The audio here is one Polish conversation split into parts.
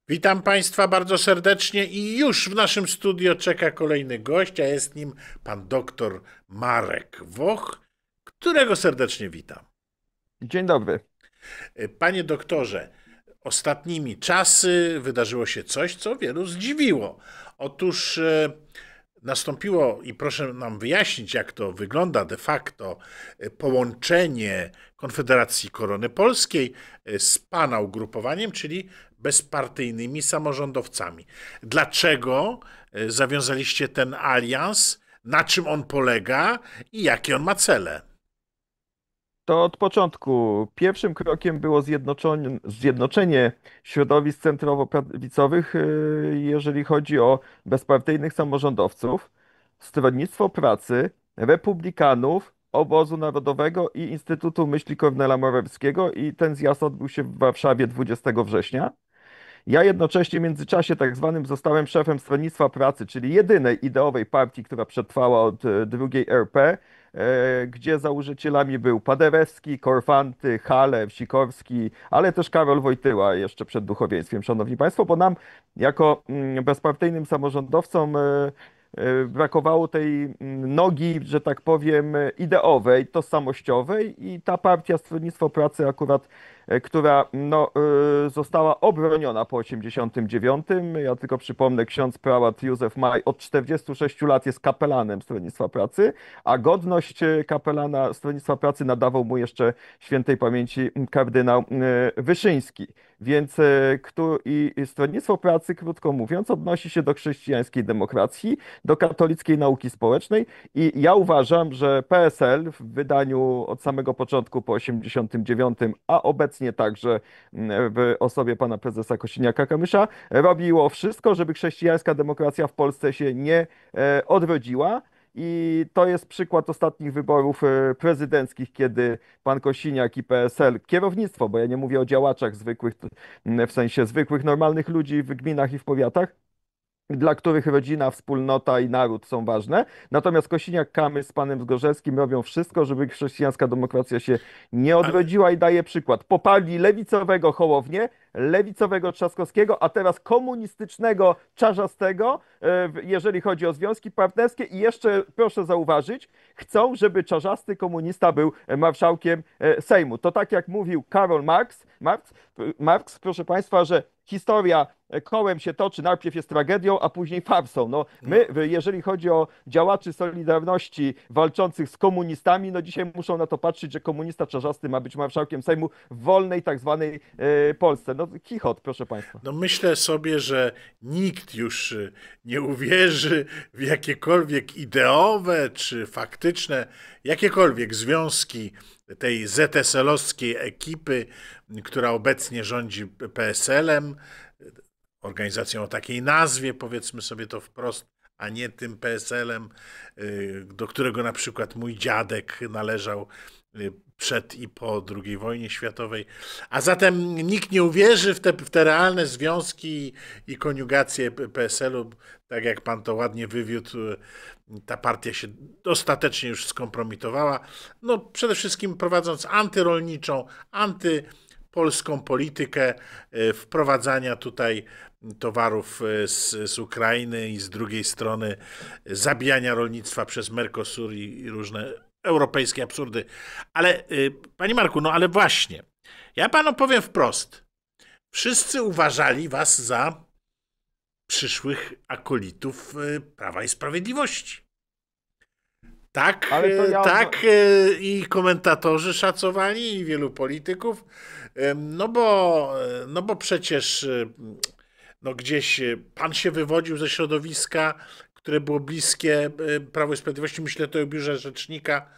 Witam Państwa bardzo serdecznie i już w naszym studio czeka kolejny gość, a jest nim pan doktor Marek Woch, którego serdecznie witam. Dzień dobry. Panie doktorze, ostatnimi czasy wydarzyło się coś, co wielu zdziwiło. Otóż nastąpiło, i proszę nam wyjaśnić, jak to wygląda de facto, połączenie Konfederacji Korony Polskiej z pana ugrupowaniem, czyli bezpartyjnymi samorządowcami. Dlaczego zawiązaliście ten alians? Na czym on polega i jakie on ma cele? To od początku. Pierwszym krokiem było zjednoczenie środowisk centrowo-prawicowych, jeżeli chodzi o bezpartyjnych samorządowców, Stronnictwo Pracy, Republikanów, Obozu Narodowego i Instytutu Myśli Kornela Morawieckiego i ten zjazd odbył się w Warszawie 20 września. Ja jednocześnie w międzyczasie tak zwanym zostałem szefem Stronnictwa Pracy, czyli jedynej ideowej partii, która przetrwała od drugiej RP, gdzie założycielami był Paderewski, Korfanty, Hale, Sikorski, ale też Karol Wojtyła jeszcze przed duchowieństwem, szanowni państwo, bo nam jako bezpartyjnym samorządowcom brakowało tej nogi, że tak powiem, ideowej, tożsamościowej i ta partia Stronnictwo Pracy akurat, która no, została obroniona po 89. Ja tylko przypomnę, ksiądz prałat Józef Maj od 46 lat jest kapelanem Stronnictwa Pracy, a godność kapelana Stronnictwa Pracy nadawał mu jeszcze świętej pamięci kardynał Wyszyński. Więc i Stronnictwo Pracy, krótko mówiąc, odnosi się do chrześcijańskiej demokracji, do katolickiej nauki społecznej i ja uważam, że PSL w wydaniu od samego początku po 89, a obecnie także w osobie pana prezesa Kosiniaka-Kamysza, robiło wszystko, żeby chrześcijańska demokracja w Polsce się nie odrodziła. I to jest przykład ostatnich wyborów prezydenckich, kiedy pan Kosiniak i PSL, kierownictwo, bo ja nie mówię o działaczach zwykłych, w sensie zwykłych, normalnych ludzi w gminach i w powiatach, dla których rodzina, wspólnota i naród są ważne. Natomiast Kosiniak-Kamysz z panem Zgorzelskim robią wszystko, żeby chrześcijańska demokracja się nie Ale, odrodziła i daje przykład. Poparli lewicowego Hołownię, lewicowego Trzaskowskiego, a teraz komunistycznego Czarzastego, jeżeli chodzi o związki partnerskie. I jeszcze proszę zauważyć, chcą, żeby Czarzasty komunista był marszałkiem Sejmu. To tak jak mówił Karol Marx, proszę państwa, że historia kołem się toczy, najpierw jest tragedią, a później farsą. No, no, jeżeli chodzi o działaczy Solidarności walczących z komunistami, no dzisiaj muszą na to patrzeć, że komunista Czarzasty ma być marszałkiem Sejmu w wolnej tak zwanej Polsce. No, kichot, proszę państwa. no myślę sobie, że nikt już nie uwierzy w jakiekolwiek ideowe czy faktyczne, jakiekolwiek związki tej ZSL-owskiej ekipy, która obecnie rządzi PSL-em, organizacją o takiej nazwie, powiedzmy sobie to wprost, a nie tym PSL-em, do którego na przykład mój dziadek należał przed i po II wojnie światowej. A zatem nikt nie uwierzy w te realne związki i koniugację PSL-u, tak jak pan to ładnie wywiódł. Ta partia się dostatecznie już skompromitowała. No, przede wszystkim prowadząc antyrolniczą, antypolską politykę wprowadzania tutaj towarów z Ukrainy i z drugiej strony zabijania rolnictwa przez Mercosur i różne europejskie absurdy. Ale panie Marku, no ale właśnie, ja panu powiem wprost. Wszyscy uważali was za przyszłych akolitów Prawa i Sprawiedliwości. Tak, Ale to ja tak i komentatorzy szacowali i wielu polityków, no bo przecież no gdzieś pan się wywodził ze środowiska, które było bliskie Prawu i Sprawiedliwości. Myślę to o biurze rzecznika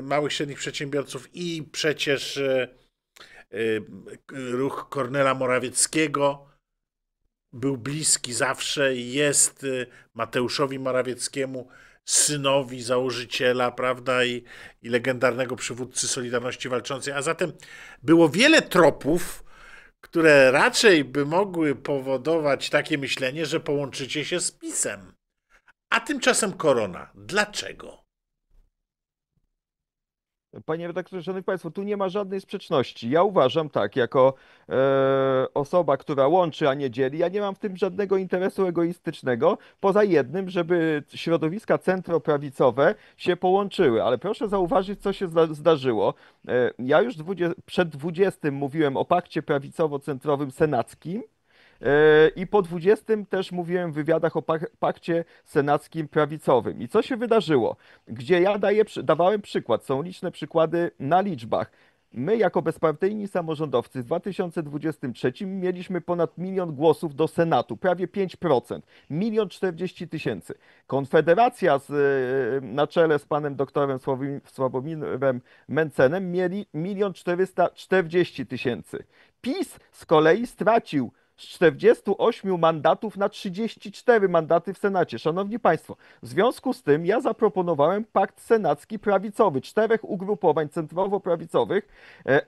małych i średnich przedsiębiorców i przecież ruch Kornela Morawieckiego był bliski zawsze i jest Mateuszowi Morawieckiemu, synowi założyciela, prawda, i legendarnego przywódcy Solidarności Walczącej. A zatem było wiele tropów, które raczej by mogły powodować takie myślenie, że połączycie się z PiS-em. A tymczasem korona. Dlaczego? Panie redaktorze, szanowni państwo, tu nie ma żadnej sprzeczności. Ja uważam tak, jako osoba, która łączy, a nie dzieli, ja nie mam w tym żadnego interesu egoistycznego, poza jednym, żeby środowiska centroprawicowe się połączyły. Ale proszę zauważyć, co się zdarzyło. Ja już przed 20 mówiłem o pakcie prawicowo-centrowym senackim. I po 20 też mówiłem w wywiadach o pakcie senackim prawicowym. I co się wydarzyło? Gdzie ja dawałem przykład, są liczne przykłady na liczbach. My, jako bezpartyjni samorządowcy w 2023 mieliśmy ponad 1 000 000 głosów do Senatu, prawie 5%, 1 040 000. Konfederacja na czele z panem doktorem Sławomirem Mencenem mieli 1 440 000. PiS z kolei stracił z 48 mandatów na 34 mandaty w Senacie. Szanowni Państwo, w związku z tym ja zaproponowałem pakt senacki prawicowy, 4 ugrupowań centrowo-prawicowych,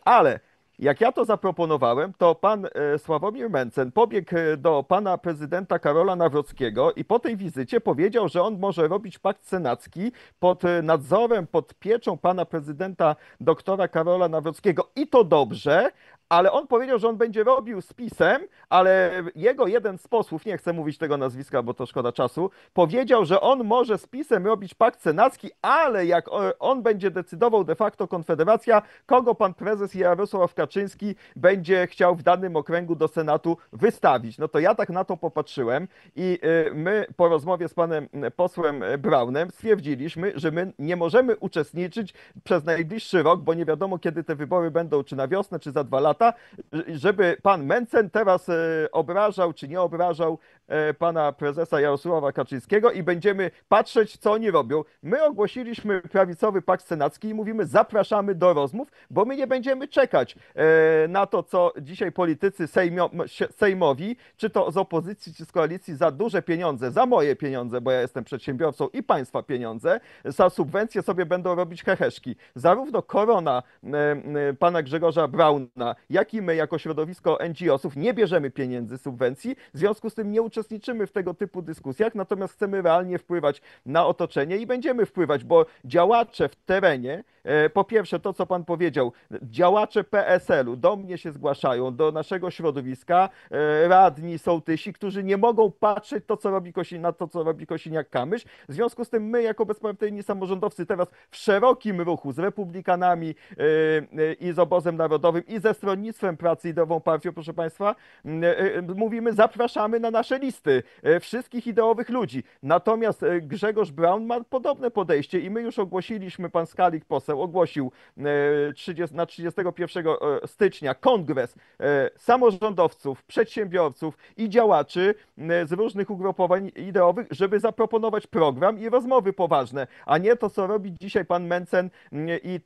ale jak ja to zaproponowałem, to pan Sławomir Mencen pobiegł do pana prezydenta Karola Nawrockiego i po tej wizycie powiedział, że on może robić pakt senacki pod nadzorem, pod pieczą pana prezydenta doktora Karola Nawrockiego i to dobrze, ale on powiedział, że on będzie robił z PiS-em, ale jego jeden z posłów, nie chcę mówić tego nazwiska, bo to szkoda czasu, powiedział, że on może z PiS-em robić pakt senacki, ale jak on będzie decydował de facto Konfederacja, kogo pan prezes Jarosław Kaczyński będzie chciał w danym okręgu do Senatu wystawić. No to ja tak na to popatrzyłem i my po rozmowie z panem posłem Braunem stwierdziliśmy, że my nie możemy uczestniczyć przez najbliższy rok, bo nie wiadomo kiedy te wybory będą, czy na wiosnę, czy za 2 lata, żeby pan Mencen teraz obrażał, czy nie obrażał pana prezesa Jarosława Kaczyńskiego i będziemy patrzeć, co oni robią. My ogłosiliśmy prawicowy pakt senacki i mówimy, zapraszamy do rozmów, bo my nie będziemy czekać na to, co dzisiaj politycy sejmowi, czy to z opozycji, czy z koalicji, za duże pieniądze, za moje pieniądze, bo ja jestem przedsiębiorcą i państwa pieniądze, za subwencje sobie będą robić heheszki. Zarówno korona pana Grzegorza Brauna, jak i my jako środowisko NGO-sów nie bierzemy pieniędzy subwencji, w związku z tym nie uczestniczymy w tego typu dyskusjach, natomiast chcemy realnie wpływać na otoczenie i będziemy wpływać, bo działacze w terenie, po pierwsze to, co pan powiedział, działacze PSL-u do mnie się zgłaszają, do naszego środowiska, radni, sołtysi, którzy nie mogą patrzeć to, co robi na to, co robi Kosiniak-Kamysz. W związku z tym my, jako bezpartyjni samorządowcy, teraz w szerokim ruchu z republikanami i z Obozem Narodowym i ze Stronnictwem Pracy i Nową Partią, proszę państwa, mówimy, zapraszamy na nasze listy wszystkich ideowych ludzi. Natomiast Grzegorz Braun ma podobne podejście i my już ogłosiliśmy, pan Skalik, poseł, ogłosił na 31 stycznia kongres samorządowców, przedsiębiorców i działaczy z różnych ugrupowań ideowych, żeby zaproponować program i rozmowy poważne, a nie to, co robi dzisiaj pan Mencen i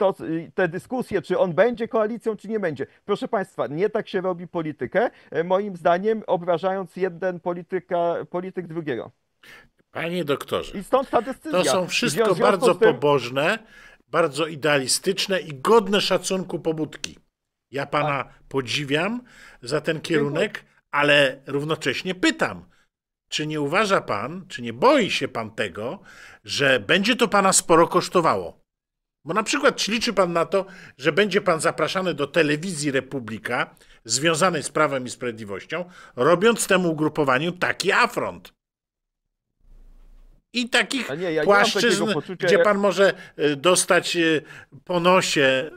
te dyskusje, czy on będzie koalicją, czy nie będzie. Proszę państwa, nie tak się robi politykę, moim zdaniem obrażając jeden polityk drugiego. Panie doktorze, I stąd ta decyzja. to są wszystko bardzo pobożne, bardzo idealistyczne i godne szacunku pobudki. Ja pana podziwiam za ten kierunek, ale równocześnie pytam, czy nie uważa pan, czy nie boi się pan tego, że będzie to pana sporo kosztowało? Bo na przykład, czy liczy pan na to, że będzie pan zapraszany do telewizji Republika związanej z Prawem i Sprawiedliwością, robiąc temu ugrupowaniu taki afront? I takich płaszczyzn, gdzie pan może dostać po nosie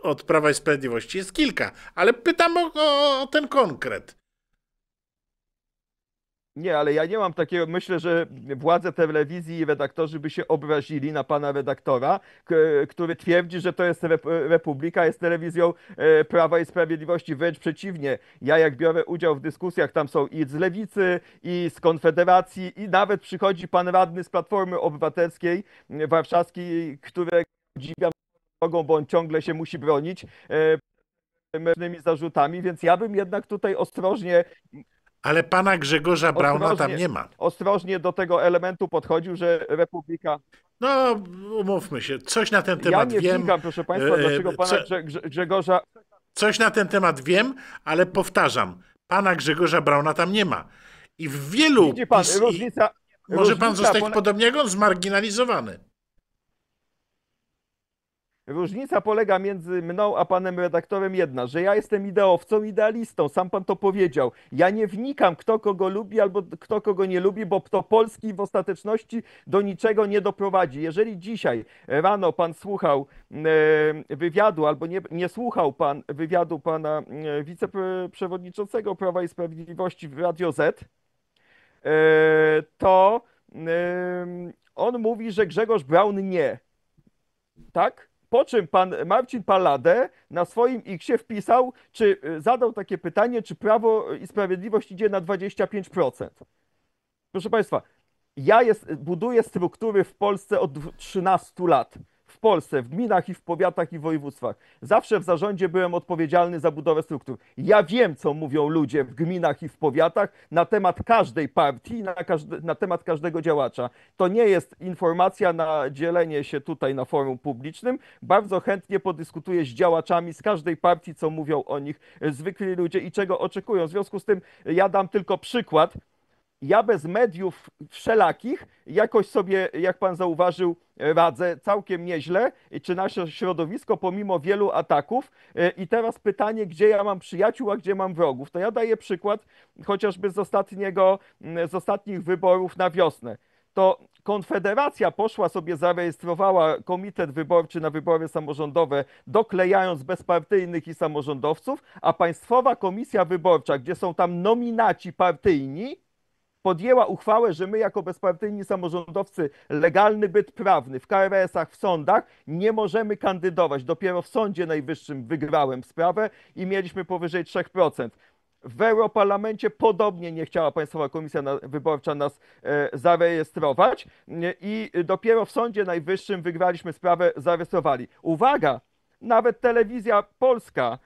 od Prawa i Sprawiedliwości, jest kilka. Ale pytam o ten konkret. Nie, ale ja nie mam takiego, myślę, że władze telewizji i redaktorzy by się obrazili na pana redaktora, który twierdzi, że to jest Republika, jest telewizją Prawa i Sprawiedliwości. Wręcz przeciwnie, ja jak biorę udział w dyskusjach, tam są i z Lewicy, i z Konfederacji, i nawet przychodzi pan radny z Platformy Obywatelskiej warszawskiej, które podziwiam drogą, bo on ciągle się musi bronić pewnymi zarzutami, więc ja bym jednak tutaj ostrożnie... Ale pana Grzegorza Brauna tam nie ma. Ostrożnie do tego elementu podchodził, że Republika... No, umówmy się, coś na ten temat wiem. Ja nie wnikam, proszę państwa, dlaczego pana Grzegorza... Coś na ten temat wiem, ale powtarzam, pana Grzegorza Brauna tam nie ma. I w wielu... Widzi pan, może pan zostać podobnie jak on, zmarginalizowany. Różnica polega między mną a panem redaktorem jedna, że ja jestem ideowcą, idealistą, sam pan to powiedział. Ja nie wnikam, kto kogo lubi albo kto kogo nie lubi, bo to Polski w ostateczności do niczego nie doprowadzi. Jeżeli dzisiaj rano pan słuchał wywiadu albo nie słuchał pan wywiadu pana wiceprzewodniczącego Prawa i Sprawiedliwości w Radio Z, to on mówi, że Grzegorz Braun nie. Tak? Po czym pan Marcin Pallade na swoim X-ie wpisał, czy zadał takie pytanie, czy Prawo i Sprawiedliwość idzie na 25%. Proszę państwa, buduję struktury w Polsce od 13 lat. W Polsce, w gminach i w powiatach i w województwach. Zawsze w zarządzie byłem odpowiedzialny za budowę struktur. Ja wiem, co mówią ludzie w gminach i w powiatach na temat każdej partii, na temat każdego działacza. To nie jest informacja na dzielenie się tutaj na forum publicznym. Bardzo chętnie podyskutuję z działaczami z każdej partii, co mówią o nich zwykli ludzie i czego oczekują. W związku z tym ja dam tylko przykład. Ja bez mediów wszelakich jakoś sobie, jak pan zauważył, radzę całkiem nieźle, czy nasze środowisko pomimo wielu ataków. I teraz pytanie, gdzie ja mam przyjaciół, a gdzie mam wrogów. To ja daję przykład chociażby z ostatnich wyborów na wiosnę. To Konfederacja poszła sobie, zarejestrowała komitet wyborczy na wybory samorządowe, doklejając bezpartyjnych i samorządowców, a Państwowa Komisja Wyborcza, gdzie są tam nominaci partyjni, podjęła uchwałę, że my jako bezpartyjni samorządowcy, legalny byt prawny w KRS-ach, w sądach nie możemy kandydować. Dopiero w Sądzie Najwyższym wygrałem sprawę i mieliśmy powyżej 3%. W Europarlamencie podobnie nie chciała Państwowa Komisja Wyborcza nas zarejestrować i dopiero w Sądzie Najwyższym wygraliśmy sprawę, zarejestrowali. Uwaga, nawet Telewizja Polska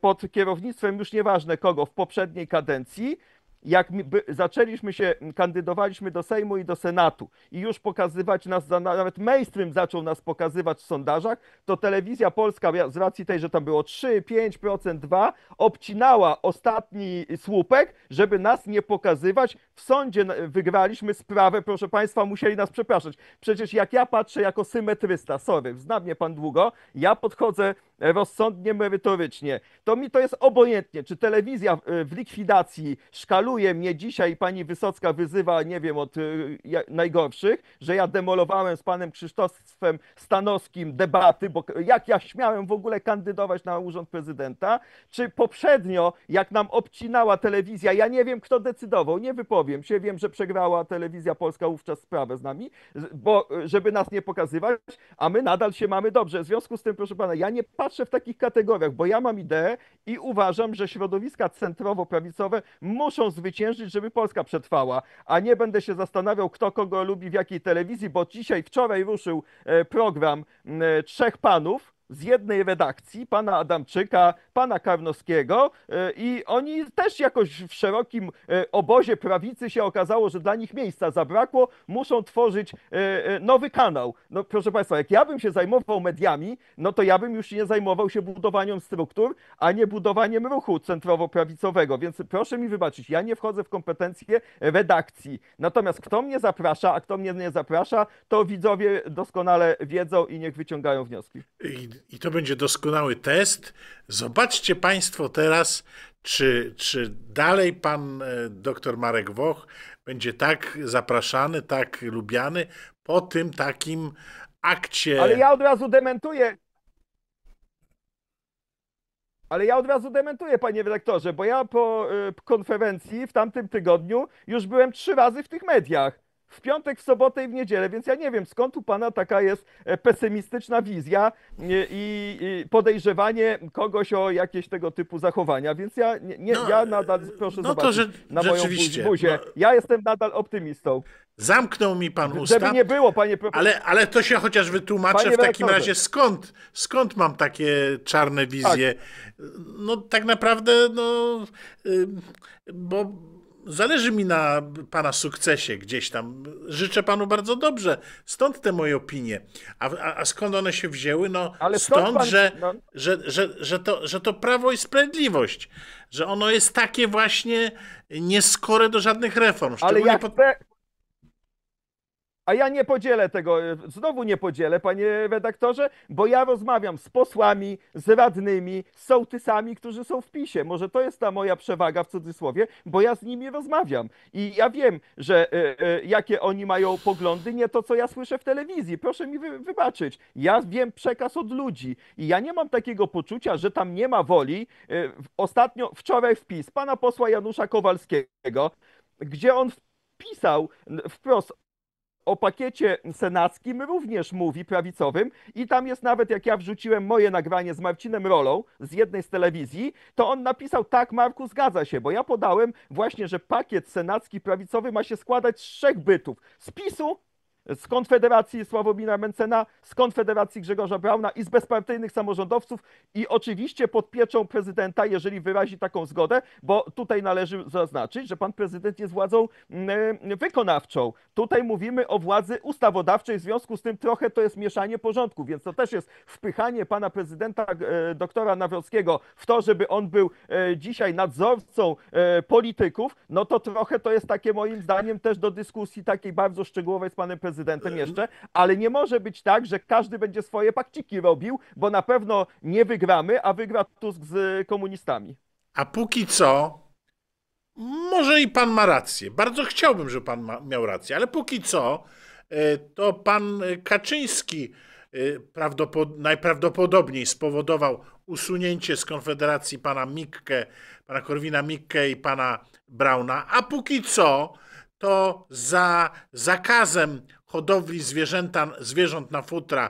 pod kierownictwem już nieważne kogo w poprzedniej kadencji, jak zaczęliśmy się, kandydowaliśmy do Sejmu i do Senatu i już pokazywać nas, nawet mainstream zaczął nas pokazywać w sondażach, to Telewizja Polska z racji tej, że tam było 3, 5%, 2%, obcinała ostatni słupek, żeby nas nie pokazywać. W sądzie wygraliśmy sprawę, proszę Państwa, musieli nas przepraszać. Przecież jak ja patrzę jako symetrysta, sorry, zna mnie Pan długo, ja podchodzę rozsądnie, merytorycznie. To mi to jest obojętnie, czy telewizja w likwidacji szkaluje mnie dzisiaj, pani Wysocka wyzywa, nie wiem, od najgorszych, że ja demolowałem z panem Krzysztofem Stanowskim debaty, bo jak ja śmiałem w ogóle kandydować na urząd prezydenta, czy poprzednio, jak nam obcinała telewizja, ja nie wiem, kto decydował, nie wypowiem się, wiem, że przegrała Telewizja Polska wówczas sprawę z nami, bo żeby nas nie pokazywać, a my nadal się mamy dobrze. W związku z tym, proszę pana, ja nie patrzę w takich kategoriach, bo ja mam ideę i uważam, że środowiska centrowo-prawicowe muszą zwyciężyć, żeby Polska przetrwała, a nie będę się zastanawiał, kto kogo lubi w jakiej telewizji, bo wczoraj ruszył program trzech panów z jednej redakcji, pana Adamczyka, pana Karnowskiego i oni też jakoś w szerokim obozie prawicy się okazało, że dla nich miejsca zabrakło, muszą tworzyć nowy kanał. No proszę Państwa, jak ja bym się zajmował mediami, no to ja bym już nie zajmował się budowaniem struktur, a nie budowaniem ruchu centrowo-prawicowego, więc proszę mi wybaczyć, ja nie wchodzę w kompetencje redakcji. Natomiast kto mnie zaprasza, a kto mnie nie zaprasza, to widzowie doskonale wiedzą i niech wyciągają wnioski. I to będzie doskonały test. Zobaczcie Państwo teraz, czy dalej pan dr Marek Woch będzie tak zapraszany, tak lubiany po tym takim akcie. Ale ja od razu dementuję. Panie redaktorze, bo ja po konferencji w tamtym tygodniu już byłem 3 razy w tych mediach. W piątek, w sobotę i w niedzielę, więc ja nie wiem, skąd u pana taka jest pesymistyczna wizja i podejrzewanie kogoś o jakieś tego typu zachowania, więc ja nadal, proszę zobaczyć na moją buzię, ja jestem nadal optymistą. Zamknął mi pan usta. Żeby nie było, panie profesorze. Ale to się chociaż wytłumaczę w takim razie, skąd mam takie czarne wizje. Tak. No tak naprawdę, bo zależy mi na pana sukcesie gdzieś tam. Życzę panu bardzo dobrze. Stąd te moje opinie. A skąd one się wzięły? No ale stąd, że to Prawo i Sprawiedliwość. Że ono jest takie właśnie nieskore do żadnych reform. Ale A ja nie podzielę tego, znowu nie podzielę, panie redaktorze, bo ja rozmawiam z posłami, z radnymi, z sołtysami, którzy są w PiSie. Może to jest ta moja przewaga w cudzysłowie, bo ja z nimi rozmawiam. I ja wiem, że jakie oni mają poglądy, nie to, co ja słyszę w telewizji. Proszę mi wybaczyć. Ja wiem przekaz od ludzi i ja nie mam takiego poczucia, że tam nie ma woli. Ostatnio, wczoraj wpis pana posła Janusza Kowalskiego, gdzie on wpisał wprost o pakiecie senackim również mówi, prawicowym, i tam jest nawet, jak ja wrzuciłem moje nagranie z Marcinem Rolą z jednej z telewizji, to on napisał: tak, Marku, zgadza się, bo ja podałem właśnie, że pakiet senacki prawicowy ma się składać z 3 bytów: z PiSu, z Konfederacji Sławomira Mencena, z Konfederacji Grzegorza Brauna i z bezpartyjnych samorządowców, i oczywiście pod pieczą prezydenta, jeżeli wyrazi taką zgodę, bo tutaj należy zaznaczyć, że pan prezydent jest władzą wykonawczą. Tutaj mówimy o władzy ustawodawczej, w związku z tym trochę to jest mieszanie porządków, więc to też jest wpychanie pana prezydenta doktora Nawrockiego w to, żeby on był dzisiaj nadzorcą polityków, no to trochę to jest takie, moim zdaniem, też do dyskusji takiej bardzo szczegółowej z panem prezydentem jeszcze, ale nie może być tak, że każdy będzie swoje pakciki robił, bo na pewno nie wygramy, a wygra Tusk z komunistami. A póki co, może i pan ma rację. Bardzo chciałbym, żeby pan miał rację, ale póki co, to pan Kaczyński najprawdopodobniej spowodował usunięcie z Konfederacji pana Mikke, pana Korwina-Mikke i pana Brauna, a póki co to za zakazem hodowli zwierząt na futra,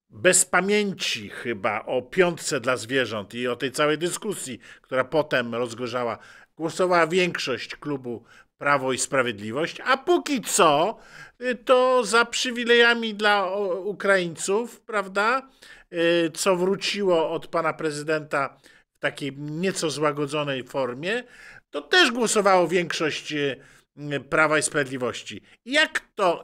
bez pamięci chyba o piątce dla zwierząt i o tej całej dyskusji, która potem rozgorzała, głosowała większość klubu Prawo i Sprawiedliwość, a póki co to za przywilejami dla Ukraińców, prawda, co wróciło od pana prezydenta w takiej nieco złagodzonej formie, to też głosowało większość Prawa i Sprawiedliwości.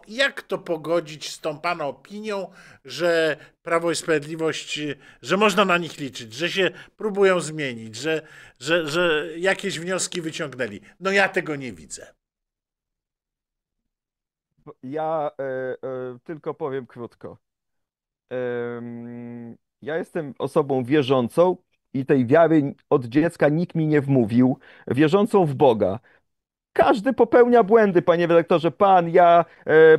Jak to pogodzić z tą pana opinią, że Prawo i Sprawiedliwość, że można na nich liczyć, że się próbują zmienić, że jakieś wnioski wyciągnęli? No ja tego nie widzę. Ja tylko powiem krótko. Ja jestem osobą wierzącą i tej wiary od dziecka nikt mi nie wmówił, wierzącą w Boga. Każdy popełnia błędy, panie redaktorze. Pan, ja,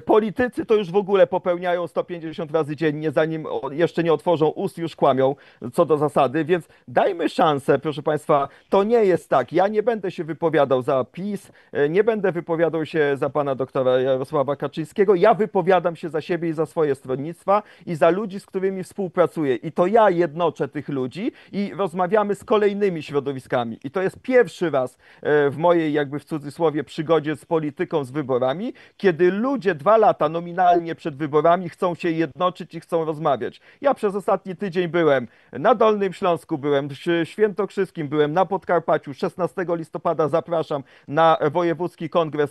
politycy to już w ogóle popełniają 150 razy dziennie, zanim jeszcze nie otworzą ust, już kłamią co do zasady, więc dajmy szansę, proszę państwa. To nie jest tak. Ja nie będę się wypowiadał za PiS, nie będę wypowiadał się za pana doktora Jarosława Kaczyńskiego. Ja wypowiadam się za siebie i za swoje stronnictwa i za ludzi, z którymi współpracuję. I to ja jednoczę tych ludzi i rozmawiamy z kolejnymi środowiskami. I to jest pierwszy raz w mojej, jakby w cudzysłowie, przygodzie z polityką, z wyborami, kiedy ludzie 2 lata nominalnie przed wyborami chcą się jednoczyć i chcą rozmawiać. Ja przez ostatni tydzień byłem na Dolnym Śląsku, byłem w Świętokrzyskim, byłem na Podkarpaciu. 16 listopada zapraszam na Wojewódzki Kongres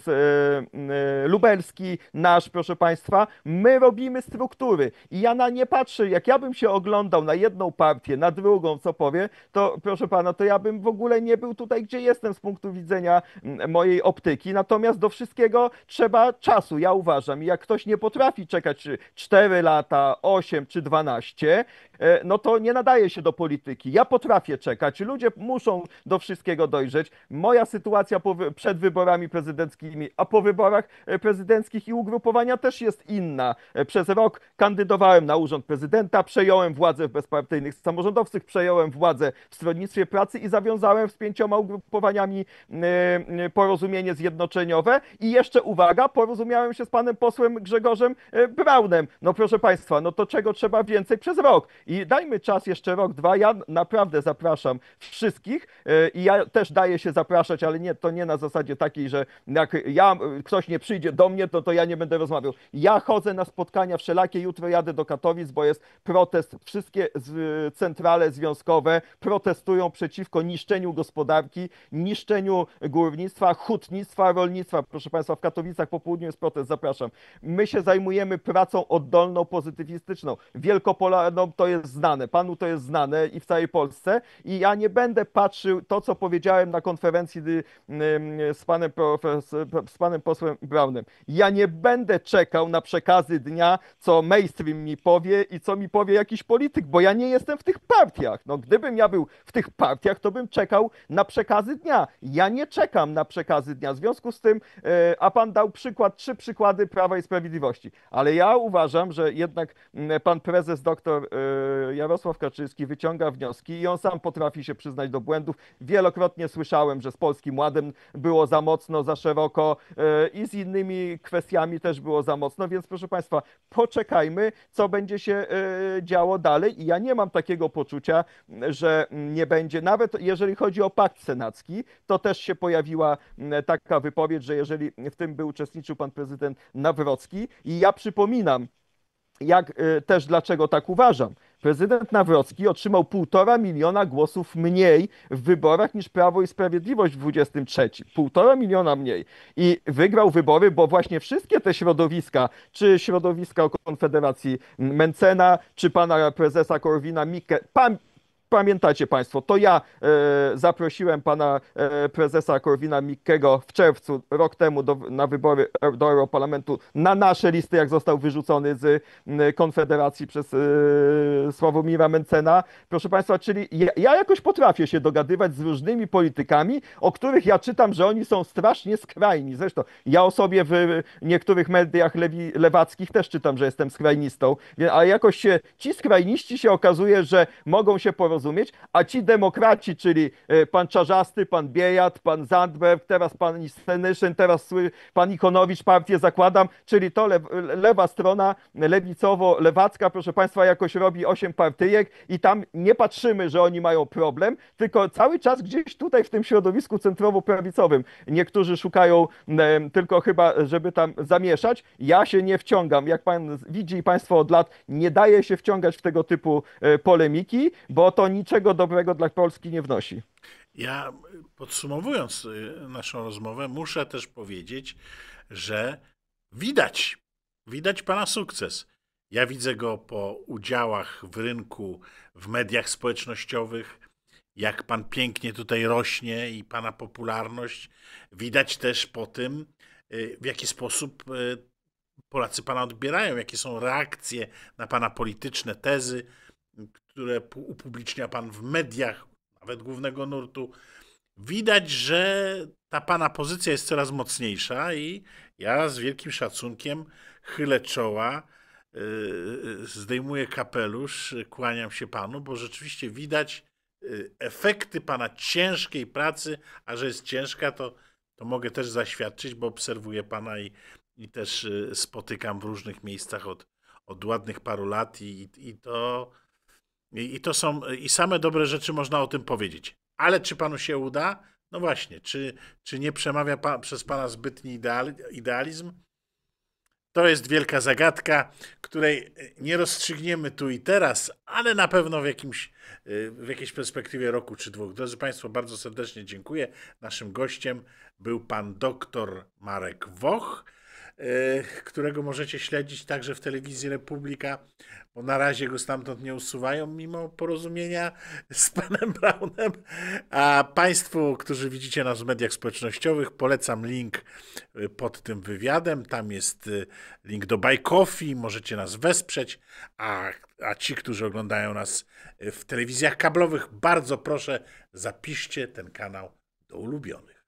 Lubelski, nasz, proszę państwa. My robimy struktury i ja nie patrzę, jak ja bym się oglądał na jedną partię, na drugą, co powie, to proszę pana, to ja bym w ogóle nie był tutaj, gdzie jestem z punktu widzenia mojej optyki, natomiast do wszystkiego trzeba czasu, ja uważam. I jak ktoś nie potrafi czekać 4 lata, 8 czy 12, no to nie nadaje się do polityki. Ja potrafię czekać, ludzie muszą do wszystkiego dojrzeć. Moja sytuacja przed wyborami prezydenckimi, a po wyborach prezydenckich i ugrupowania też jest inna. Przez rok kandydowałem na urząd prezydenta, przejąłem władzę w bezpartyjnych samorządowcach, przejąłem władzę w Stronnictwie Pracy i zawiązałem z 5 ugrupowaniami porozumienie zjednoczeniowe i jeszcze, uwaga, porozumiałem się z panem posłem Grzegorzem Braunem. No proszę państwa, no to czego trzeba więcej przez rok? I dajmy czas jeszcze rok, 2. Ja naprawdę zapraszam wszystkich i ja też daję się zapraszać, ale nie, to nie na zasadzie takiej, że jak ktoś nie przyjdzie do mnie, to ja nie będę rozmawiał. Ja chodzę na spotkania wszelakie, jutro jadę do Katowic, bo jest protest. Wszystkie centrale związkowe protestują przeciwko niszczeniu gospodarki, niszczeniu górnictwa, hutnictwa, rolnictwa. Proszę państwa, w Katowicach po południu jest protest, zapraszam. My się zajmujemy pracą oddolną, pozytywistyczną. Wielkopolaną to jest znane, panu to jest znane i w całej Polsce i ja nie będę patrzył to, co powiedziałem na konferencji z panem posłem Braunem. Ja nie będę czekał na przekazy dnia, co mainstream mi powie i co mi powie jakiś polityk, bo ja nie jestem w tych partiach. No, gdybym ja był w tych partiach, to bym czekał na przekazy dnia. Ja nie czekam na przekazy dnia. W związku z tym, a pan dał trzy przykłady Prawa i Sprawiedliwości. Ale ja uważam, że jednak pan prezes doktor Jarosław Kaczyński wyciąga wnioski i on sam potrafi się przyznać do błędów. Wielokrotnie słyszałem, że z Polskim Ładem było za mocno, za szeroko i z innymi kwestiami też było za mocno, więc proszę państwa, poczekajmy, co będzie się działo dalej i ja nie mam takiego poczucia, że nie będzie, nawet jeżeli chodzi o pakt senacki, to też się pojawiła taka wypowiedź, że jeżeli w tym by uczestniczył pan prezydent Nawrocki i ja przypominam, też dlaczego tak uważam. Prezydent Nawrocki otrzymał 1,5 miliona głosów mniej w wyborach niż Prawo i Sprawiedliwość w 23. 1,5 miliona mniej. I wygrał wybory, bo właśnie wszystkie te środowiska, czy środowiska Konfederacji Mencena, czy pana prezesa Korwina-Mikke, pamiętacie Państwo, to ja zaprosiłem pana prezesa Korwina-Mikkego w czerwcu rok temu na wybory do Europarlamentu na nasze listy, jak został wyrzucony z Konfederacji przez Sławomira Mencena. Proszę Państwa, czyli ja jakoś potrafię się dogadywać z różnymi politykami, o których ja czytam, że oni są strasznie skrajni. Zresztą ja o sobie w niektórych mediach lewackich też czytam, że jestem skrajnistą, ale jakoś ci skrajniści się okazuje, że mogą się porozumieć, a ci demokraci, czyli pan Czarzasty, pan Biejat, pan Zandberg, teraz pan Senyszyn, teraz pan Ikonowicz partię zakładam, czyli to lewa strona lewicowo-lewacka, proszę państwa, jakoś robi 8 partyjek i tam nie patrzymy, że oni mają problem, tylko cały czas gdzieś tutaj w tym środowisku centrowo-prawicowym niektórzy szukają tylko chyba, żeby tam zamieszać. Ja się nie wciągam. Jak pan widzi i państwo od lat, nie daje się wciągać w tego typu polemiki, bo to niczego dobrego dla Polski nie wnosi. Ja podsumowując naszą rozmowę, muszę też powiedzieć, że widać pana sukces. Ja widzę go po udziałach w rynku, w mediach społecznościowych, jak pan pięknie tutaj rośnie i pana popularność. Widać też po tym, w jaki sposób Polacy pana odbierają, jakie są reakcje na pana polityczne tezy, które upublicznia pan w mediach, nawet głównego nurtu. Widać, że ta pana pozycja jest coraz mocniejsza i ja z wielkim szacunkiem chylę czoła, zdejmuję kapelusz, kłaniam się panu, bo rzeczywiście widać efekty pana ciężkiej pracy, a że jest ciężka, to mogę też zaświadczyć, bo obserwuję pana i też spotykam w różnych miejscach od ładnych paru lat i to są, i same dobre rzeczy można o tym powiedzieć. Ale czy panu się uda? No właśnie, czy nie przemawia przez pana zbytni idealizm? To jest wielka zagadka, której nie rozstrzygniemy tu i teraz, ale na pewno w jakiejś perspektywie roku czy dwóch. Drodzy Państwo, bardzo serdecznie dziękuję. Naszym gościem był pan doktor Marek Woch, którego możecie śledzić także w telewizji Republika, bo na razie go stamtąd nie usuwają mimo porozumienia z panem Braunem. A Państwu, którzy widzicie nas w mediach społecznościowych, polecam link pod tym wywiadem. Tam jest link do Buy Coffee, możecie nas wesprzeć, a ci, którzy oglądają nas w telewizjach kablowych, bardzo proszę, zapiszcie ten kanał do ulubionych.